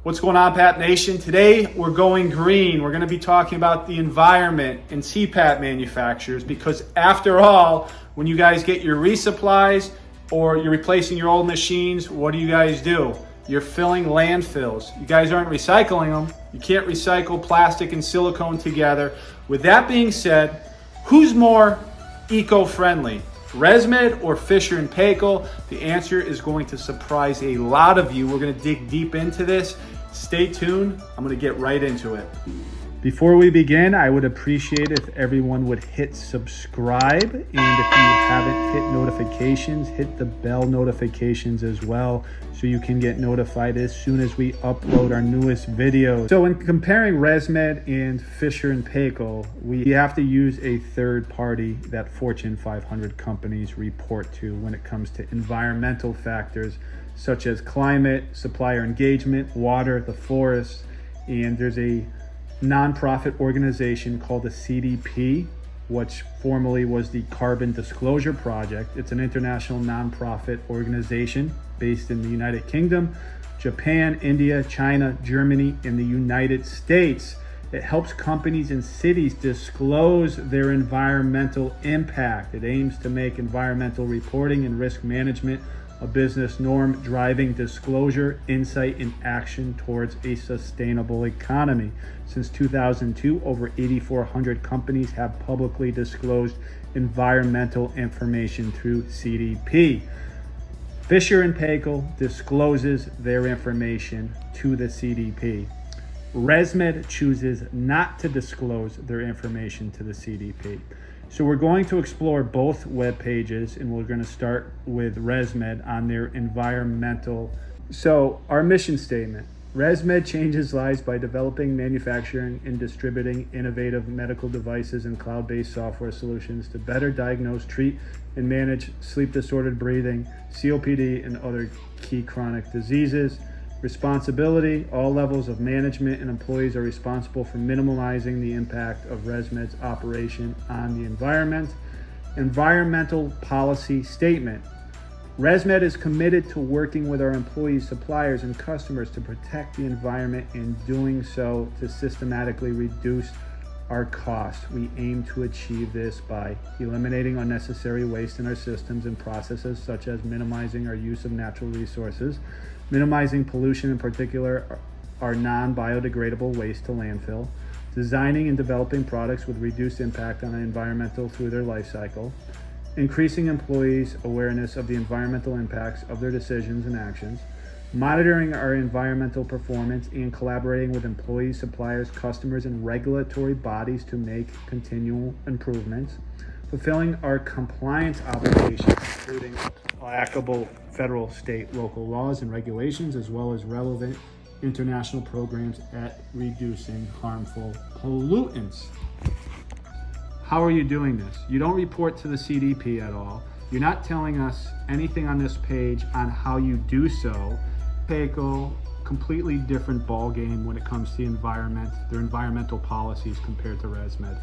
What's going on, PAP Nation? Today we're going green. We're going to be talking about the environment and CPAP manufacturers because after all, when you guys get your resupplies or you're replacing your old machines, what do? You're filling landfills. You guys aren't recycling them. You can't recycle plastic and silicone together. With that being said, who's more eco-friendly? ResMed or Fisher & Paykel? The answer is going to surprise a lot of you. We're going to dig deep into this. Stay tuned. I'm going to get right into it. Before we begin, I would appreciate if everyone would hit subscribe. And if you haven't hit notifications, hit the bell notifications as well so you can get notified as soon as we upload our newest videos. So when comparing ResMed and Fisher & Paykel, we have to use a third party that Fortune 500 companies report to when it comes to environmental factors such as climate, supplier engagement, water, the forest, and there's a nonprofit organization called the CDP, which formerly was the Carbon Disclosure Project. It's an international nonprofit organization based in the United Kingdom, Japan, India, China, Germany, and the United States. It helps companies and cities disclose their environmental impact. It aims to make environmental reporting and risk management a business norm, driving disclosure, insight, and action towards a sustainable economy. Since 2002, over 8,400 companies have publicly disclosed environmental information through CDP. Fisher & Paykel discloses their information to the CDP. ResMed chooses not to disclose their information to the CDP. So we're going to explore both web pages, and we're going to start with ResMed on their environmental. So our mission statement: ResMed changes lives by developing, manufacturing, and distributing innovative medical devices and cloud-based software solutions to better diagnose, treat, and manage sleep-disordered breathing, COPD, and other key chronic diseases. Responsibility: all levels of management and employees are responsible for minimizing the impact of ResMed's operation on the environment. Environmental policy statement: ResMed is committed to working with our employees, suppliers, and customers to protect the environment, and doing so to systematically reduce our costs. We aim to achieve this by eliminating unnecessary waste in our systems and processes, such as minimizing our use of natural resources, minimizing pollution, in particular our non-biodegradable waste to landfill, designing and developing products with reduced impact on the environmental through their life cycle, increasing employees' awareness of the environmental impacts of their decisions and actions, monitoring our environmental performance, and collaborating with employees, suppliers, customers, and regulatory bodies to make continual improvements, fulfilling our compliance obligations, including applicable federal, state, local laws and regulations, as well as relevant international programs at reducing harmful pollutants. How are you doing this? You don't report to the CDP at all. You're not telling us anything on this page on how you do so. Paykel, completely different ball game when it comes to the environment, their environmental policies compared to ResMed.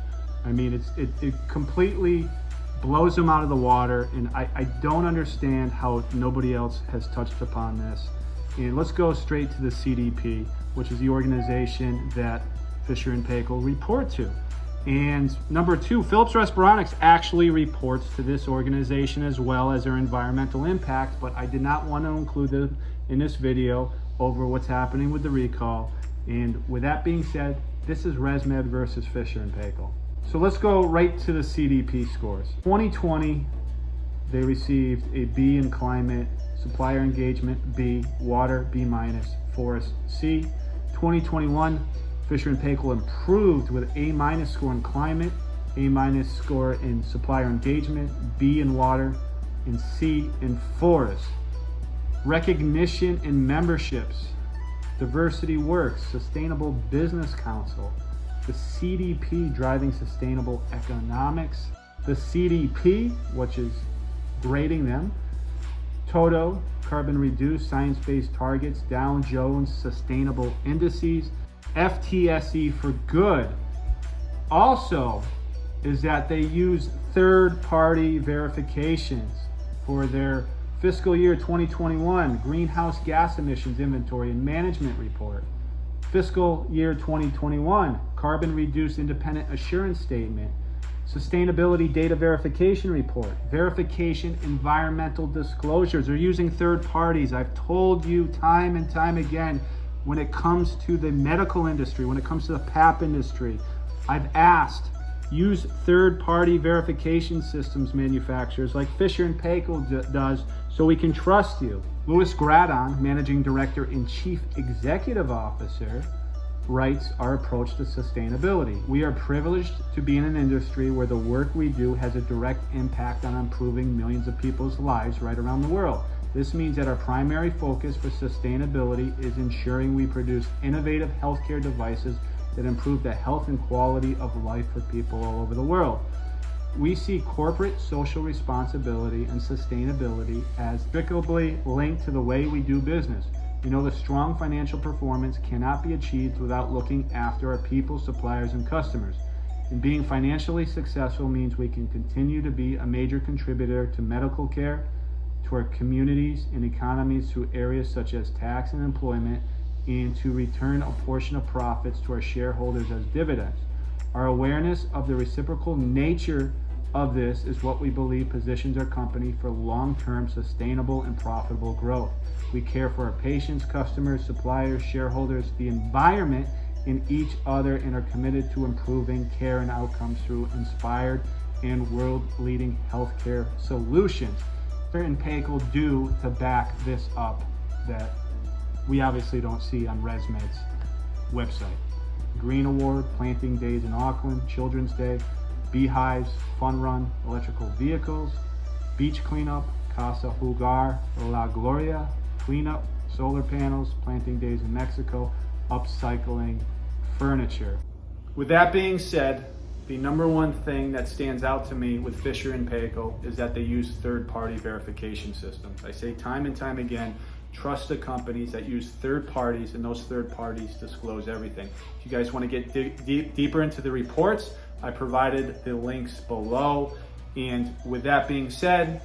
I mean, it completely blows them out of the water, and I don't understand how nobody else has touched upon this. And let's go straight to the CDP, which is the organization that Fisher & Paykel report to. And number two, Philips Respironics actually reports to this organization as well as their environmental impact, but I did not want to include them in this video over what's happening with the recall. And with that being said, this is ResMed versus Fisher & Paykel. So let's go right to the CDP scores. 2020, they received a B in climate, supplier engagement B, water B-, forest C. 2021, Fisher & Paykel improved with A- score in climate, A- score in supplier engagement, B in water, and C in forest. Recognition in memberships: Diversity Works, Sustainable Business Council, the CDP driving sustainable economics, the CDP, which is grading them, Toto, carbon reduced, science-based targets, Dow Jones sustainable indices, FTSE for good. Also is that they use third-party verifications for their Fiscal year 2021 greenhouse gas emissions inventory and management report. Fiscal year 2021 carbon reduced independent assurance statement. Sustainability data verification report. Verification environmental disclosures. They're using third parties. I've told you time and time again, when it comes to the medical industry, when it comes to the PAP industry, I've asked, use third-party verification systems manufacturers like Fisher & Paykel does, so we can trust you. Louis Gradon, Managing Director and Chief Executive Officer, writes our approach to sustainability. We are privileged to be in an industry where the work we do has a direct impact on improving millions of people's lives right around the world. This means that our primary focus for sustainability is ensuring we produce innovative healthcare devices that improve the health and quality of life for people all over the world. We see corporate social responsibility and sustainability as inextricably linked to the way we do business. We know that strong financial performance cannot be achieved without looking after our people, suppliers, and customers. And being financially successful means we can continue to be a major contributor to medical care, to our communities and economies through areas such as tax and employment, and to return a portion of profits to our shareholders as dividends. Our awareness of the reciprocal nature of this is what we believe positions our company for long-term sustainable and profitable growth. We care for our patients, customers, suppliers, shareholders, the environment, and each other, and are committed to improving care and outcomes through inspired and world-leading healthcare solutions. And Paykel do to back this up that we obviously don't see on ResMed's website. Green Award, Planting Days in Auckland, Children's Day, Beehives, Fun Run, electrical vehicles, beach cleanup, Casa Jugar, La Gloria, cleanup, solar panels, Planting Days in Mexico, upcycling furniture. With that being said, the number one thing that stands out to me with Fisher & Paykel is that they use third-party verification systems. I say time and time again, trust the companies that use third parties, and those third parties disclose everything. If you guys want to get deeper into the reports, I provided the links below. And with that being said,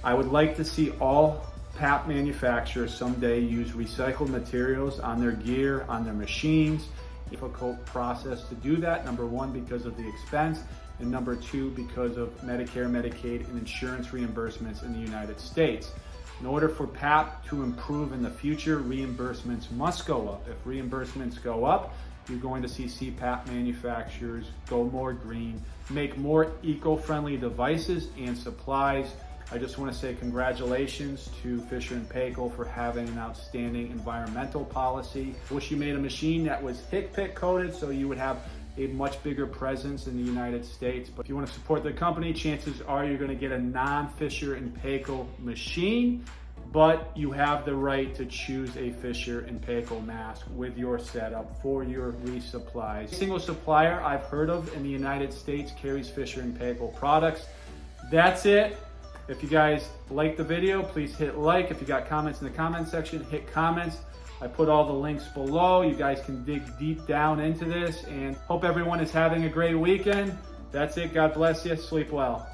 I would like to see all PAP manufacturers someday use recycled materials on their gear, on their machines. Difficult process to do that, number one, because of the expense, and number two, because of Medicare, Medicaid, and insurance reimbursements in the United States. In order for PAP to improve in the future, reimbursements must go up. If reimbursements go up, you're going to see CPAP manufacturers go more green, make more eco-friendly devices and supplies. I just want to say congratulations to Fisher & Paykel for having an outstanding environmental policy. Wish you made a machine that was HICPIC coded so you would have a much bigger presence in the United States. But if you want to support the company, chances are you're going to get a non-Fisher & Paykel machine, but you have the right to choose a Fisher & Paykel mask with your setup for your resupplies. A single supplier I've heard of in the United States carries Fisher & Paykel products. That's it. If you guys like the video, please hit like. If you got comments in the comment section, hit comments. I put all the links below. You guys can dig deep down into this, and hope everyone is having a great weekend. That's it. God bless you. Sleep well.